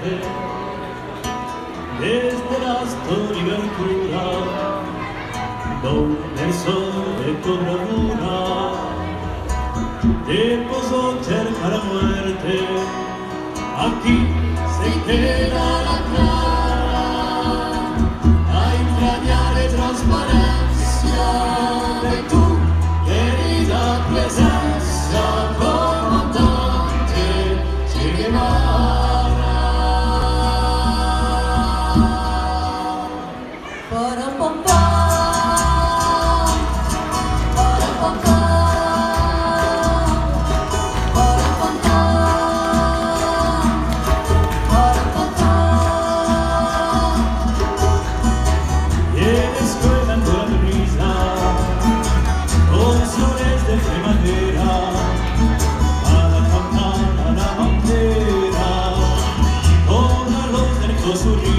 muerte, desde la historia donde el sol de tu bravura te posó cerca la muerte, aquí se queda la clara a entrañar transparencia de tu querida presencia, comandante Che Guevara. Para pam pam, para pam pam, para pam pam, para pam pam. Y en la escuela ando la brisa con soles de primavera para cantar a la bandera con la luz del susurro.